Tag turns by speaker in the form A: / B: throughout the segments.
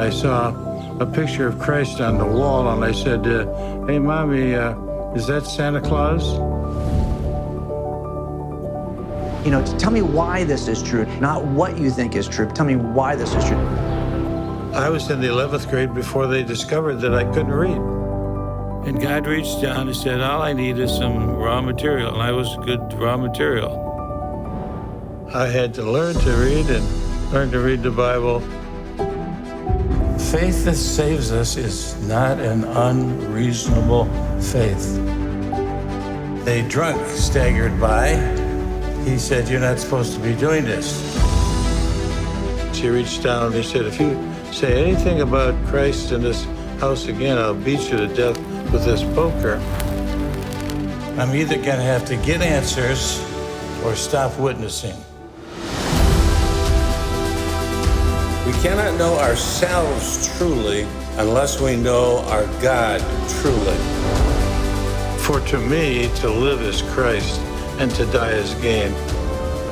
A: I saw a picture of Christ on the wall, and I said, hey, Mommy, is that Santa Claus?
B: You know, tell me why this is true, not what you think is true. Tell me why this is true.
A: I was in the 11th grade before they discovered that I couldn't read. And God reached down and said, all I need is some raw material, and I was good raw material. I had to learn to read and learn to read the Bible. Faith that saves us is not an unreasonable faith. A drunk staggered by. He said, you're not supposed to be doing this. She reached down and he said, if you say anything about Christ in this house again, I'll beat you to death with this poker. I'm either gonna have to get answers or stop witnessing. We cannot know ourselves truly unless we know our God truly. For to me, to live is Christ, and to die is gain.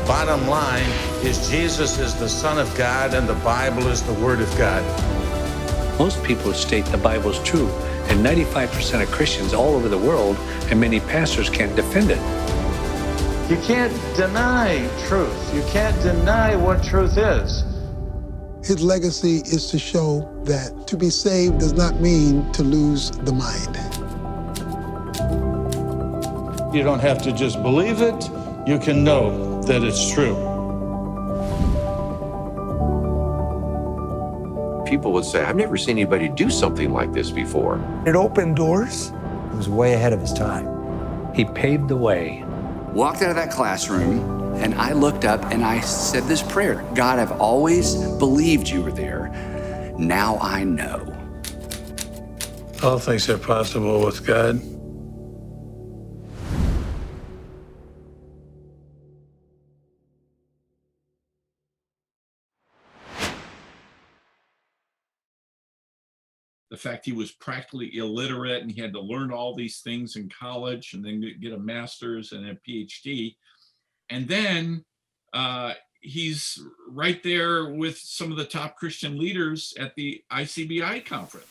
A: Bottom line is Jesus is the Son of God, and the Bible is the Word of God.
C: Most people state the Bible is true, and 95% of Christians all over the world and many pastors can't defend it.
A: You can't deny truth. You can't deny what truth is.
D: His legacy is to show that to be saved does not mean to lose the mind.
A: You don't have to just believe it, you can know that it's true.
E: People would say, I've never seen anybody do something like this before.
F: It opened doors. It was way ahead of his time.
C: He paved the way.
G: Walked out of that classroom, and I looked up and I said this prayer: God, I've always believed you were there. Now I know.
A: All things are possible with God.
H: The fact he was practically illiterate and he had to learn all these things in college and then get a master's and a PhD. And then he's right there with some of the top Christian leaders at the ICBI conference.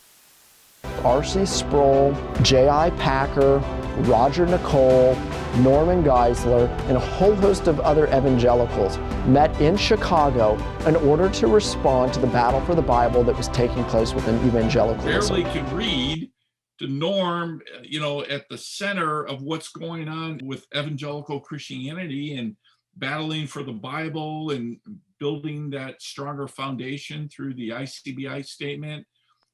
I: R.C. Sproul, J.I. Packer, Roger Nicole, Norman Geisler, and a whole host of other evangelicals met in Chicago in order to respond to the battle for the Bible that was taking place within evangelicalism.
H: Barely could read, to Norm, you know, at the center of what's going on with evangelical Christianity and battling for the Bible and building that stronger foundation through the ICBI statement.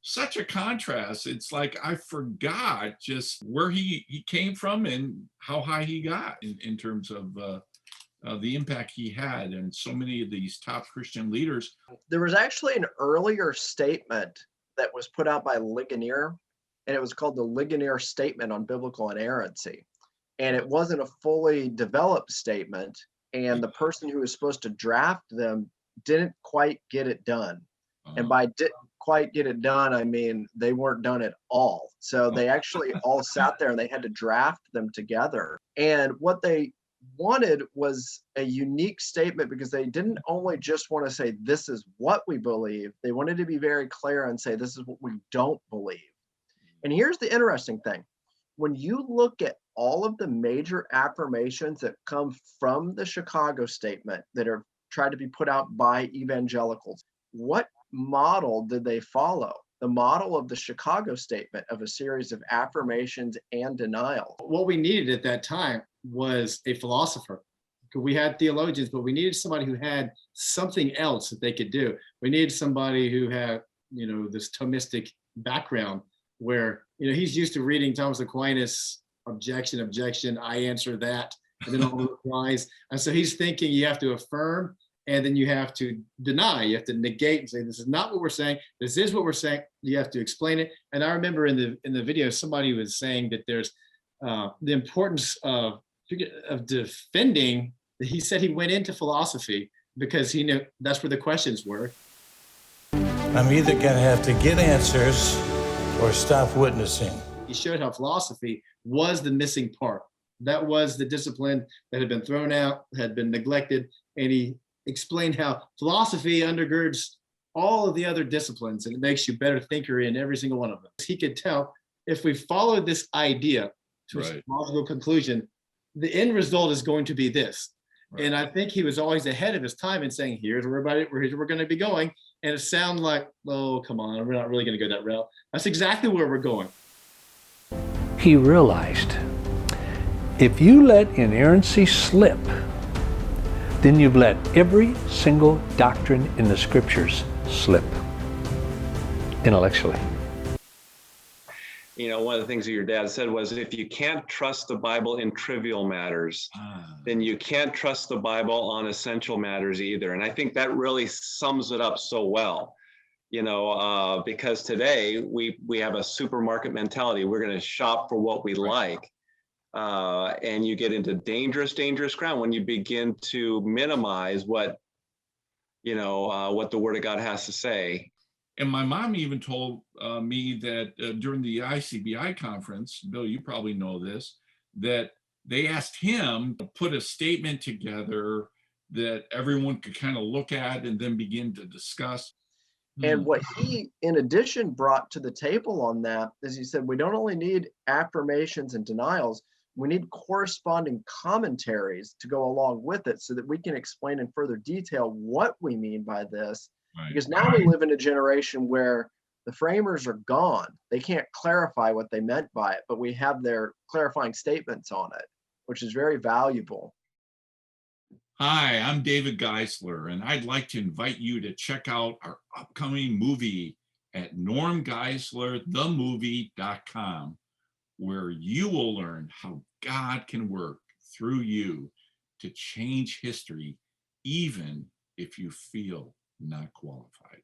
H: Such a contrast. It's like I forgot just where he came from and how high he got in terms of the impact he had, and so many of these top Christian leaders.
J: There was actually an earlier statement that was put out by Ligonier, and it was called the Ligonier Statement on Biblical Inerrancy. And it wasn't a fully developed statement, and the person who was supposed to draft them didn't quite get it done. And by didn't quite get it done, I mean they weren't done at all. So they actually all sat there and they had to draft them together. And what they wanted was a unique statement, because they didn't only just want to say this is what we believe, they wanted to be very clear and say this is what we don't believe. And here's the interesting thing: when you look at all of the major affirmations that come from the Chicago statement that are tried to be put out by evangelicals, what model did they follow? The model of the Chicago statement of a series of affirmations and denial.
K: What we needed at that time was a philosopher. We had theologians, but we needed somebody who had something else that they could do. We needed somebody who had, you know, this Thomistic background where, you know, he's used to reading Thomas Aquinas, objection, I answer that, and then all the replies. And so he's thinking you have to affirm, and then you have to deny. You have to negate and say, this is not what we're saying. This is what we're saying. You have to explain it. And I remember in the video, somebody was saying that there's the importance of defending. He said he went into philosophy because he knew that's where the questions were.
A: I'm either going to have to get answers or stop witnessing.
K: He showed how philosophy was the missing part. That was the discipline that had been thrown out, had been neglected, and he explained how philosophy undergirds all of the other disciplines, and it makes you a better thinker in every single one of them. He could tell if we follow this idea to a logical conclusion, the end result is going to be this. Right. And I think he was always ahead of his time in saying, here's where we're going to be going. And it sounded like, oh, come on, we're not really going to go that route. That's exactly where we're going.
C: He realized if you let inerrancy slip, then you've let every single doctrine in the scriptures slip intellectually.
L: You know, one of the things that your dad said was, if you can't trust the Bible in trivial matters, then you can't trust the Bible on essential matters either. And I think that really sums it up so well, you know, because today we have a supermarket mentality. We're going to shop for what we like. And you get into dangerous ground when you begin to minimize what, you know, what the Word of God has to say.
H: And my mom even told me that during the ICBI conference, Bill, you probably know this, that they asked him to put a statement together that everyone could kind of look at and then begin to discuss.
J: And what he, in addition, brought to the table on that is he said, we don't only need affirmations and denials, we need corresponding commentaries to go along with it so that we can explain in further detail what we mean by this. Right. Because now we live in a generation where the framers are gone. They can't clarify what they meant by it, but we have their clarifying statements on it, which is very valuable.
H: Hi, I'm David Geisler, and I'd like to invite you to check out our upcoming movie at normgeislerthemovie.com, where you will learn how God can work through you to change history, even if you feel not qualified.